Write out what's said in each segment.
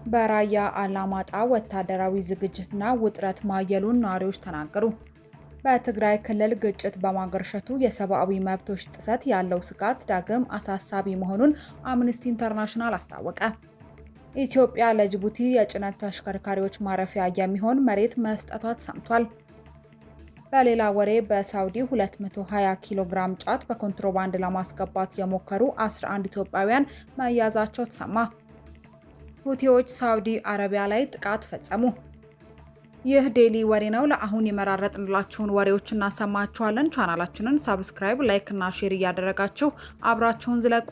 በራያ አላማጣ ወታደራዊ ዝግጅትና ውጥረት ማየሉን ነዋሪዎች ተናገሩ። በትግራይ ክልል ግጭት በማገርሸቱ የሰብአዊ መብቶች ጥሰት ያለው ስጋት ዳግም አሳሳቢ መሆኑን አምነስቲ ኢንተርናሽናል አስታወቀ። ኢትዮጵያ ለጅቡቲ የጭነት ተሽከርካሪዎች ማረፊያ የሚሆን መሬት መስጠቷ ተሰምቷል። በሌላ ወሬ በሳውዲ 220 ኪሎ ግራም ጫት በኮንትሮባንድ ለማስገባት የሞከሩ 11 ኢትዮጵያውያን መያዛቸው ተሰማ። ሁቲዎች ሳውዲ አረቢያ ላይ ጥቃት ፈጸሙ። ይህ ዴሊ ወሬ ነው። ለአሁን የመራረጥንላችሁን ወሬዎች እናሰማችኋለን። ቻናላችንን ሰብስክራይብ፣ ላይክ እና ሼር እያደረጋችሁ አብራችሁን ዝለቁ።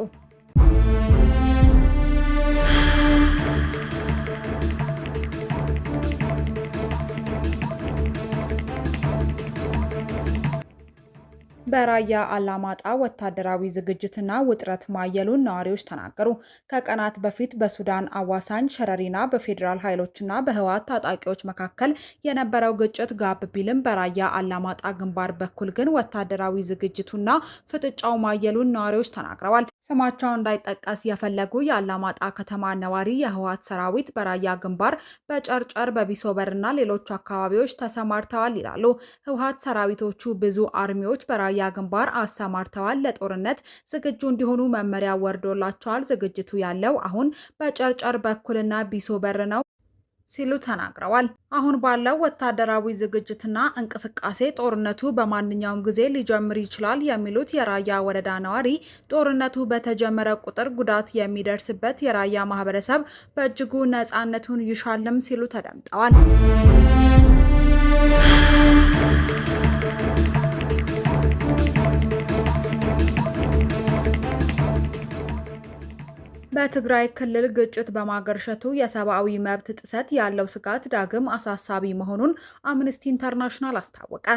በራያ አላማጣ ወታደራዊ ዝግጅትና ውጥረት ማየሉን ነዋሪዎች ተናገሩ። ከቀናት በፊት በሱዳን አዋሳኝ ሸረሪና በፌዴራል ኃይሎችና በህወሓት ታጣቂዎች መካከል የነበረው ግጭት ጋብ ቢልም በራያ አላማጣ ግንባር በኩል ግን ወታደራዊ ዝግጅቱና ፍጥጫው ማየሉን ነዋሪዎች ተናግረዋል። ስማቸው እንዳይጠቀስ የፈለጉ የአላማጣ ከተማ ነዋሪ የህወሓት ሰራዊት በራያ ግንባር በጨርጨር በቢሶበርና ሌሎች አካባቢዎች ተሰማርተዋል ይላሉ። ህወሓት ሰራዊቶቹ ብዙ አርሚዎች በራያ ግንባር አሰማርተዋል። ለጦርነት ዝግጁ እንዲሆኑ መመሪያ ወርዶላቸዋል። ዝግጅቱ ያለው አሁን በጨርጨር በኩልና ቢሶበር ነው ሲሉ ተናግረዋል። አሁን ባለው ወታደራዊ ዝግጅትና እንቅስቃሴ ጦርነቱ በማንኛውም ጊዜ ሊጀምር ይችላል የሚሉት የራያ ወረዳ ነዋሪ ጦርነቱ በተጀመረ ቁጥር ጉዳት የሚደርስበት የራያ ማህበረሰብ በእጅጉ ነፃነቱን ይሻልም ሲሉ ተደምጠዋል። በትግራይ ክልል ግጭት በማገርሸቱ የሰብአዊ መብት ጥሰት ያለው ስጋት ዳግም አሳሳቢ መሆኑን አምነስቲ ኢንተርናሽናል አስታወቀ።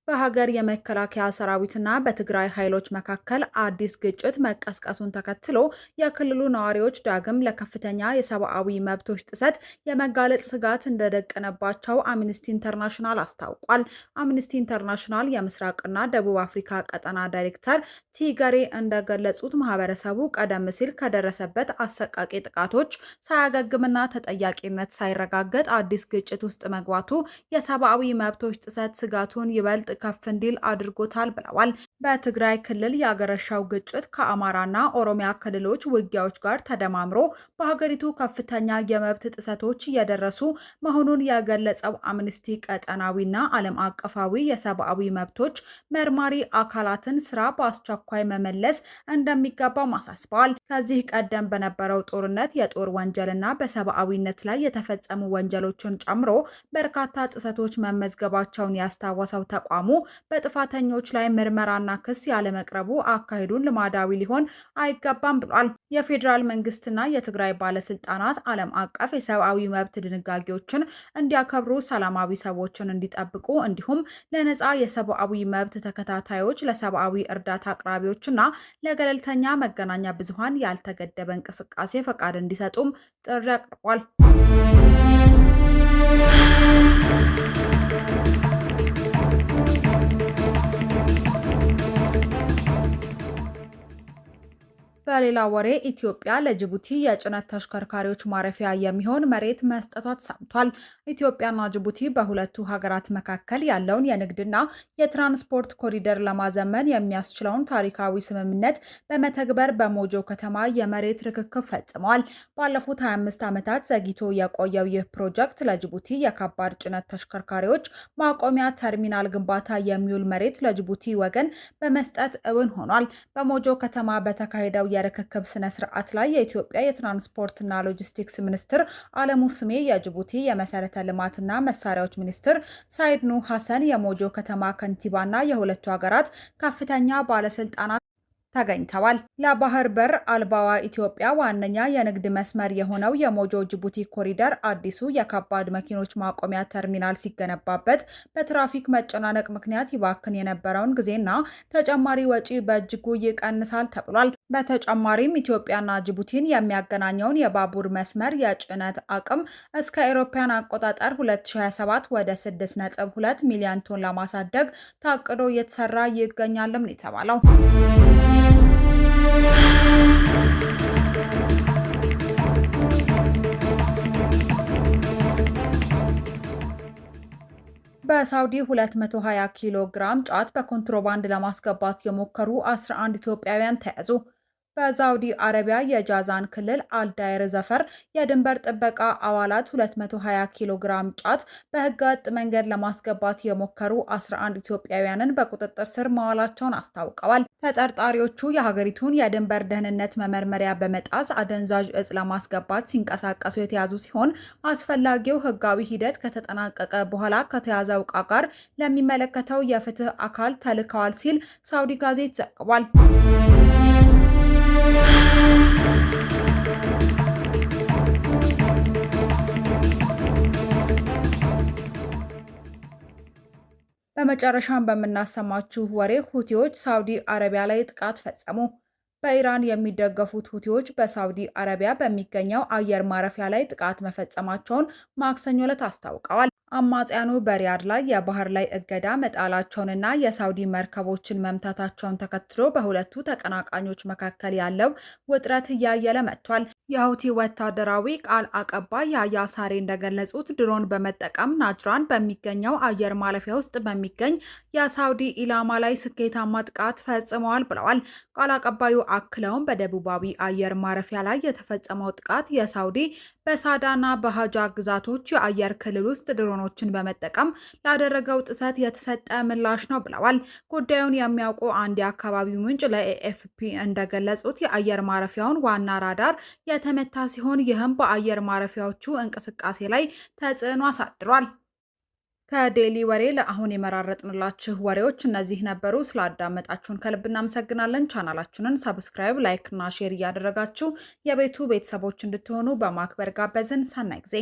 በሀገር የመከላከያ ሰራዊትና በትግራይ ኃይሎች መካከል አዲስ ግጭት መቀስቀሱን ተከትሎ የክልሉ ነዋሪዎች ዳግም ለከፍተኛ የሰብአዊ መብቶች ጥሰት የመጋለጥ ስጋት እንደደቀነባቸው አምነስቲ ኢንተርናሽናል አስታውቋል። አምነስቲ ኢንተርናሽናል የምስራቅና ደቡብ አፍሪካ ቀጠና ዳይሬክተር ቲገሬ እንደገለጹት ማህበረሰቡ ቀደም ሲል ከደረሰበት አሰቃቂ ጥቃቶች ሳያገግምና ተጠያቂነት ሳይረጋገጥ አዲስ ግጭት ውስጥ መግባቱ የሰብአዊ መብቶች ጥሰት ስጋቱን ይበልጥ ከፍ እንዲል አድርጎታል ብለዋል። በትግራይ ክልል ያገረሻው ግጭት ከአማራና ኦሮሚያ ክልሎች ውጊያዎች ጋር ተደማምሮ በሀገሪቱ ከፍተኛ የመብት ጥሰቶች እየደረሱ መሆኑን የገለጸው አምነስቲ ቀጠናዊና ዓለም አቀፋዊ የሰብአዊ መብቶች መርማሪ አካላትን ስራ በአስቸኳይ መመለስ እንደሚገባም አሳስበዋል። ከዚህ ቀደም በነበረው ጦርነት የጦር ወንጀልና በሰብአዊነት ላይ የተፈጸሙ ወንጀሎችን ጨምሮ በርካታ ጥሰቶች መመዝገባቸውን ያስታወሰው ተቋሙ በጥፋተኞች ላይ ምርመራና ክስ ያለመቅረቡ አካሄዱን ልማዳዊ ሊሆን አይገባም ብሏል። የፌዴራል መንግስትና የትግራይ ባለስልጣናት ዓለም አቀፍ የሰብአዊ መብት ድንጋጌዎችን እንዲያከብሩ፣ ሰላማዊ ሰዎችን እንዲጠብቁ እንዲሁም ለነፃ የሰብአዊ መብት ተከታታዮች፣ ለሰብአዊ እርዳታ አቅራቢዎችና ለገለልተኛ መገናኛ ብዙሃን ያልተገደበ እንቅስቃሴ ፈቃድ እንዲሰጡም ጥሪ አቅርቧል። በሌላ ወሬ ኢትዮጵያ ለጅቡቲ የጭነት ተሽከርካሪዎች ማረፊያ የሚሆን መሬት መስጠቷ ተሰምቷል። ኢትዮጵያና ጅቡቲ በሁለቱ ሀገራት መካከል ያለውን የንግድና የትራንስፖርት ኮሪደር ለማዘመን የሚያስችለውን ታሪካዊ ስምምነት በመተግበር በሞጆ ከተማ የመሬት ርክክብ ፈጽመዋል። ባለፉት 25 ዓመታት ዘግይቶ የቆየው ይህ ፕሮጀክት ለጅቡቲ የከባድ ጭነት ተሽከርካሪዎች ማቆሚያ ተርሚናል ግንባታ የሚውል መሬት ለጅቡቲ ወገን በመስጠት እውን ሆኗል። በሞጆ ከተማ በተካሄደው የርክክብ ስነ ስርዓት ላይ የኢትዮጵያ የትራንስፖርትና ሎጂስቲክስ ሚኒስትር አለሙ ስሜ፣ የጅቡቲ የመሰረተ ልማትና መሳሪያዎች ሚኒስትር ሳይድ ኑ ሐሰን፣ የሞጆ ከተማ ከንቲባና የሁለቱ ሀገራት ከፍተኛ ባለስልጣናት ተገኝተዋል። ለባህር በር አልባዋ ኢትዮጵያ ዋነኛ የንግድ መስመር የሆነው የሞጆ ጅቡቲ ኮሪደር አዲሱ የከባድ መኪኖች ማቆሚያ ተርሚናል ሲገነባበት በትራፊክ መጨናነቅ ምክንያት ይባክን የነበረውን ጊዜና ተጨማሪ ወጪ በእጅጉ ይቀንሳል ተብሏል። በተጨማሪም ኢትዮጵያና ጅቡቲን የሚያገናኘውን የባቡር መስመር የጭነት አቅም እስከ አውሮፓውያን አቆጣጠር 2027 ወደ 6.2 ሚሊዮን ቶን ለማሳደግ ታቅዶ እየተሰራ ይገኛልም የተባለው። በሳውዲ 220 ኪሎ ግራም ጫት በኮንትሮባንድ ለማስገባት የሞከሩ 11 ኢትዮጵያውያን ተያዙ። በሳውዲ አረቢያ የጃዛን ክልል አልዳይር ዘፈር የድንበር ጥበቃ አባላት 220 ኪሎ ግራም ጫት በህገወጥ መንገድ ለማስገባት የሞከሩ 11 ኢትዮጵያውያንን በቁጥጥር ስር ማዋላቸውን አስታውቀዋል። ተጠርጣሪዎቹ የሀገሪቱን የድንበር ደህንነት መመርመሪያ በመጣስ አደንዛዥ እጽ ለማስገባት ሲንቀሳቀሱ የተያዙ ሲሆን አስፈላጊው ህጋዊ ሂደት ከተጠናቀቀ በኋላ ከተያዘው ዕቃ ጋር ለሚመለከተው የፍትህ አካል ተልከዋል ሲል ሳውዲ ጋዜት ዘግቧል። በመጨረሻም በምናሰማችሁ ወሬ ሁቲዎች ሳውዲ አረቢያ ላይ ጥቃት ፈጸሙ። በኢራን የሚደገፉት ሁቲዎች በሳውዲ አረቢያ በሚገኘው አየር ማረፊያ ላይ ጥቃት መፈጸማቸውን ማክሰኞ ዕለት አስታውቀዋል። አማጽያኑ በሪያድ ላይ የባህር ላይ እገዳ መጣላቸውንና የሳውዲ መርከቦችን መምታታቸውን ተከትሎ በሁለቱ ተቀናቃኞች መካከል ያለው ውጥረት እያየለ መጥቷል። የሁቲ ወታደራዊ ቃል አቀባይ ያህያ ሳሬ እንደገለጹት ድሮን በመጠቀም ናጅራን በሚገኘው አየር ማረፊያ ውስጥ በሚገኝ የሳውዲ ኢላማ ላይ ስኬታማ ጥቃት ፈጽመዋል ብለዋል። ቃል አቀባዩ አክለውም በደቡባዊ አየር ማረፊያ ላይ የተፈጸመው ጥቃት የሳውዲ በሳዳና በሀጃ ግዛቶች የአየር ክልል ውስጥ ድሮኖችን በመጠቀም ላደረገው ጥሰት የተሰጠ ምላሽ ነው ብለዋል። ጉዳዩን የሚያውቁ አንድ የአካባቢው ምንጭ ለኤኤፍፒ እንደገለጹት የአየር ማረፊያውን ዋና ራዳር የተመታ ሲሆን ይህም በአየር ማረፊያዎቹ እንቅስቃሴ ላይ ተጽዕኖ አሳድሯል። ከዴሊ ወሬ ለአሁን የመራረጥንላችሁ ወሬዎች እነዚህ ነበሩ። ስላዳመጣችሁን ከልብ እናመሰግናለን። ቻናላችንን ሰብስክራይብ፣ ላይክ እና ሼር እያደረጋችሁ የቤቱ ቤተሰቦች እንድትሆኑ በማክበር ጋበዝን። ሰናይ ጊዜ